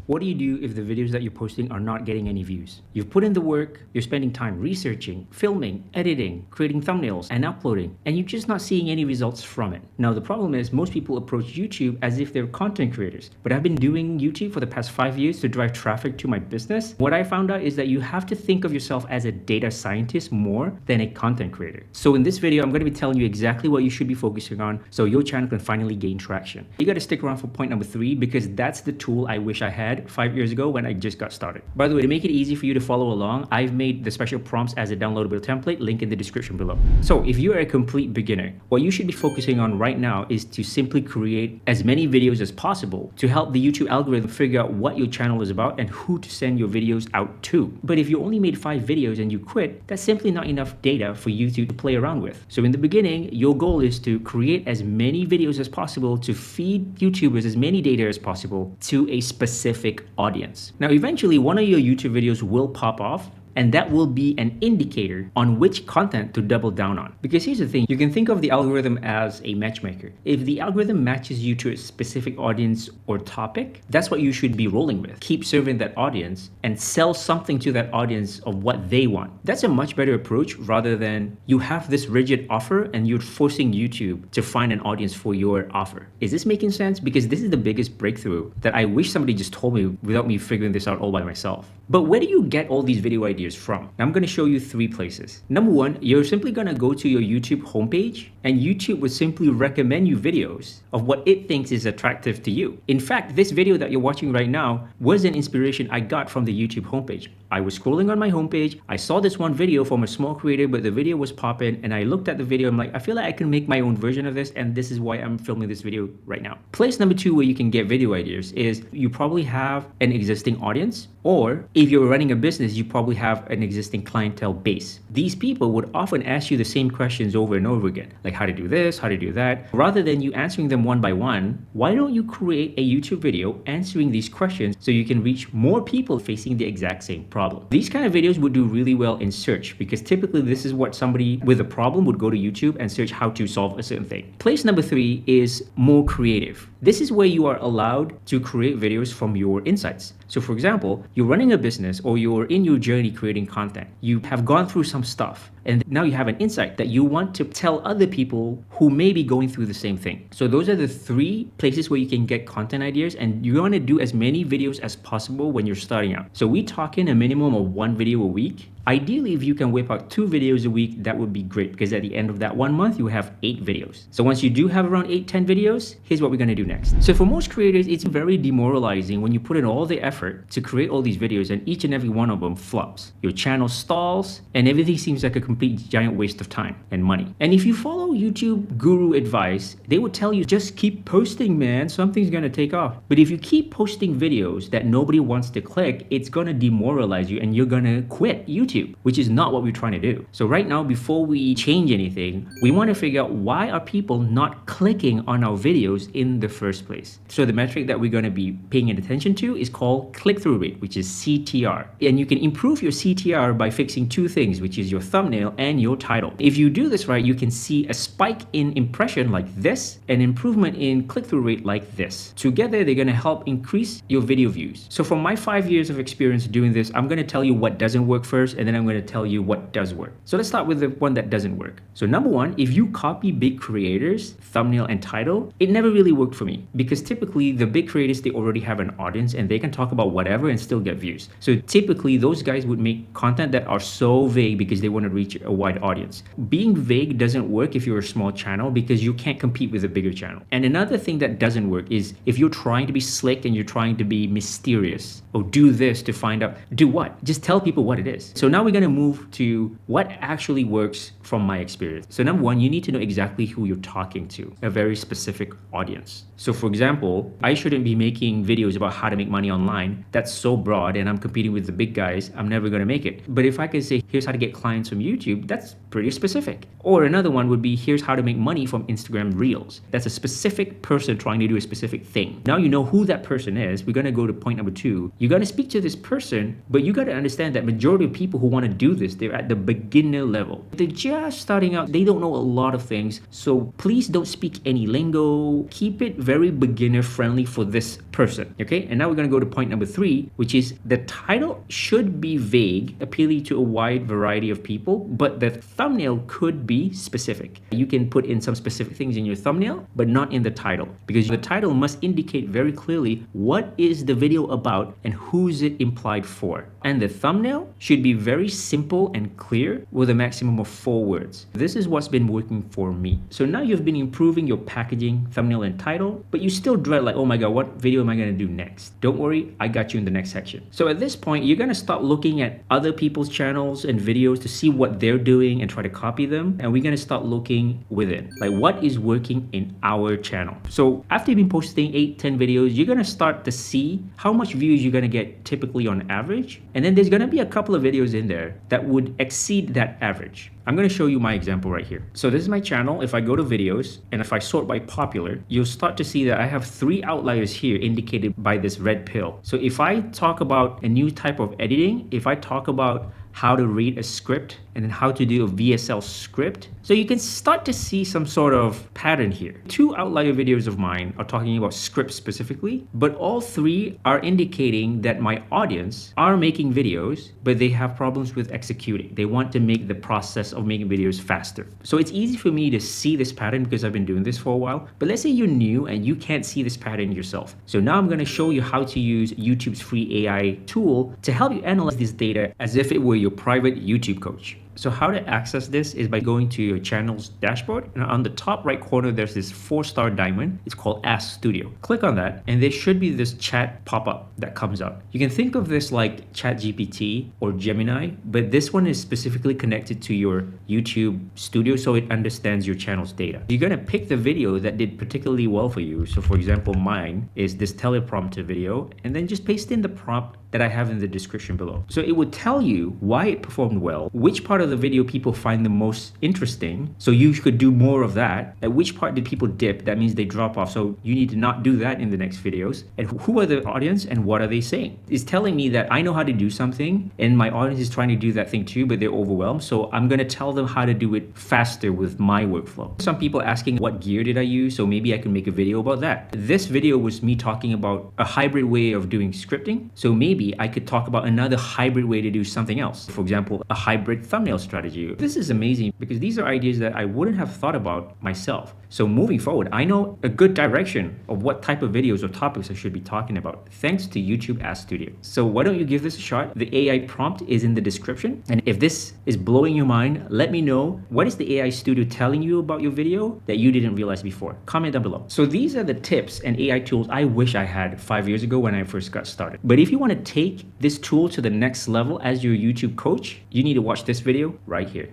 What do you do if the videos that you're posting are not getting any views? You've put in the work, you're spending time researching, filming, editing, creating thumbnails, and uploading, and you're just not seeing any results from it. Now, the problem is most people approach YouTube as if they're content creators, but I've been doing YouTube for the past 5 years to drive traffic to my business. What I found out is that you have to think of yourself as a data scientist more than a content creator. So in this video, I'm going to be telling you exactly what you should be focusing on so your channel can finally gain traction. You got to stick around for point number 3 because that's the tool I wish I had 5 years ago when I just got started. By the way, to make it easy for you to follow along, I've made the special prompts as a downloadable template, link in the description below. So if you're a complete beginner, what you should be focusing on right now is to simply create as many videos as possible to help the YouTube algorithm figure out what your channel is about and who to send your videos out to. But if you only made 5 videos and you quit, that's simply not enough data for you to play around with. So in the beginning, your goal is to create as many videos as possible to feed YouTubers as many data as possible to a specific audience. Now, eventually, one of your YouTube videos will pop off, and that will be an indicator on which content to double down on. Because here's the thing, you can think of the algorithm as a matchmaker. If the algorithm matches you to a specific audience or topic, that's what you should be rolling with. Keep serving that audience and sell something to that audience of what they want. That's a much better approach rather than you have this rigid offer and you're forcing YouTube to find an audience for your offer. Is this making sense? Because this is the biggest breakthrough that I wish somebody just told me without me figuring this out all by myself. But where do you get all these video ideas from? Now, I'm going to show you 3 places. Number 1, you're simply going to go to your YouTube homepage and YouTube would simply recommend you videos of what it thinks is attractive to you. In fact, this video that you're watching right now was an inspiration I got from the YouTube homepage. I was scrolling on my homepage, I saw this one video from a small creator, but the video was popping and I looked at the video, I'm like, I feel like I can make my own version of this and this is why I'm filming this video right now. Place number 2 where you can get video ideas is you probably have an existing audience, or if you're running a business, you probably have an existing clientele base. These people would often ask you the same questions over and over again, like how to do this, how to do that. Rather than you answering them one by one, why don't you create a YouTube video answering these questions so you can reach more people facing the exact same problem? These kind of videos would do really well in search because typically this is what somebody with a problem would go to YouTube and search how to solve a certain thing. Place number 3 is more creative. This is where you are allowed to create videos from your insights. So for example, you're running a business or you're in your journey creating content. You have gone through some stuff and now you have an insight that you want to tell other people who may be going through the same thing. So those are the 3 places where you can get content ideas, and you want to do as many videos as possible when you're starting out. So we talking a minimum of 1 video a week. Ideally, if you can whip out 2 videos a week, that would be great because at the end of that 1 month, you have 8 videos. So once you do have around 8-10 videos, here's what we're going to do next. So for most creators, it's very demoralizing when you put in all the effort to create all these videos and each and every one of them flops. Your channel stalls and everything seems like a complete giant waste of time and money. And if you follow YouTube guru advice, they would tell you just keep posting, man, something's going to take off. But if you keep posting videos that nobody wants to click, it's going to demoralize you and you're going to quit YouTube, which is not what we're trying to do. So right now, before we change anything, we want to figure out why are people not clicking on our videos in the first place. So the metric that we're going to be paying attention to is called click-through rate, which is CTR. And you can improve your CTR by fixing 2 things, which is your thumbnail and your title. If you do this right, you can see a spike in impression like this, an improvement in click-through rate like this. Together, they're going to help increase your video views. So from my 5 years of experience doing this, I'm going to tell you what doesn't work first, and then I'm going to tell you what does work. So let's start with the one that doesn't work. So number 1, if you copy big creators, thumbnail and title, it never really worked for me because typically the big creators, they already have an audience and they can talk about whatever and still get views. So typically those guys would make content that are so vague because they want to reach a wide audience. Being vague doesn't work if you're a small channel because you can't compete with a bigger channel. And another thing that doesn't work is if you're trying to be slick and you're trying to be mysterious or do this to find out, do what? Just tell people what it is. So now we're going to move to what actually works from my experience. So number 1, you need to know exactly who you're talking to, a very specific audience. So for example, I shouldn't be making videos about how to make money online. That's so broad and I'm competing with the big guys. I'm never going to make it. But if I can say, here's how to get clients from YouTube, YouTube, that's pretty specific. Or another one would be, here's how to make money from Instagram Reels. That's a specific person trying to do a specific thing. Now you know who that person is. We're gonna go to point number 2. You gotta speak to this person, but you gotta understand that majority of people who wanna do this, they're at the beginner level. They're just starting out, they don't know a lot of things. So please don't speak any lingo. Keep it very beginner friendly for this person, okay? And now we're gonna go to point number 3, which is the title should be vague, appealing to a wide variety of people, but the thumbnail could be specific. You can put in some specific things in your thumbnail, but not in the title, because the title must indicate very clearly what is the video about and who's it implied for. And the thumbnail should be very simple and clear with a maximum of 4 words. This is what's been working for me. So now you've been improving your packaging, thumbnail, and title, but you still dread like, oh my God, what video am I gonna do next? Don't worry, I got you in the next section. So at this point, you're gonna start looking at other people's channels and videos to see what they're doing and try to copy them. And we're gonna start looking within, like what is working in our channel. So after you've been posting 8-10 videos, you're gonna start to see how much views you're gonna get typically on average. And then there's gonna be a couple of videos in there that would exceed that average. I'm gonna show you my example right here. So this is my channel. If I go to videos and if I sort by popular, you'll start to see that I have 3 outliers here indicated by this red pill. So if I talk about a new type of editing, if I talk about how to read a script and then how to do a VSL script. So you can start to see some sort of pattern here. 2 outlier videos of mine are talking about scripts specifically, but all 3 are indicating that my audience are making videos, but they have problems with executing. They want to make the process of making videos faster. So it's easy for me to see this pattern because I've been doing this for a while, but let's say you're new and you can't see this pattern yourself. So now I'm gonna show you how to use YouTube's free AI tool to help you analyze this data as if it were your private YouTube coach. So how to access this is by going to your channel's dashboard, and on the top right corner there's this 4-star diamond. It's called Ask Studio. Click on that and there should be this chat pop-up that comes up. You can think of this like ChatGPT or Gemini, but this one is specifically connected to your YouTube studio so it understands your channel's data. You're gonna pick the video that did particularly well for you. So for example, mine is this teleprompter video, and then just paste in the prompt that I have in the description below. So it would tell you why it performed well, which part of the video people find the most interesting, so you could do more of that. At which part did people dip? That means they drop off, so you need to not do that in the next videos. And who are the audience and what are they saying? It's telling me that I know how to do something and my audience is trying to do that thing too, but they're overwhelmed. So I'm gonna tell them how to do it faster with my workflow. Some people asking what gear did I use, so maybe I can make a video about that. This video was me talking about a hybrid way of doing scripting, so maybe I could talk about another hybrid way to do something else. For example, a hybrid thumbnail strategy. This is amazing because these are ideas that I wouldn't have thought about myself. So moving forward, I know a good direction of what type of videos or topics I should be talking about thanks to YouTube Ask Studio. So why don't you give this a shot? The AI prompt is in the description. And if this is blowing your mind, let me know, what is the AI Studio telling you about your video that you didn't realize before? Comment down below. So these are the tips and AI tools I wish I had 5 years ago when I first got started. But if you want to take this tool to the next level as your YouTube coach, you need to watch this video right here.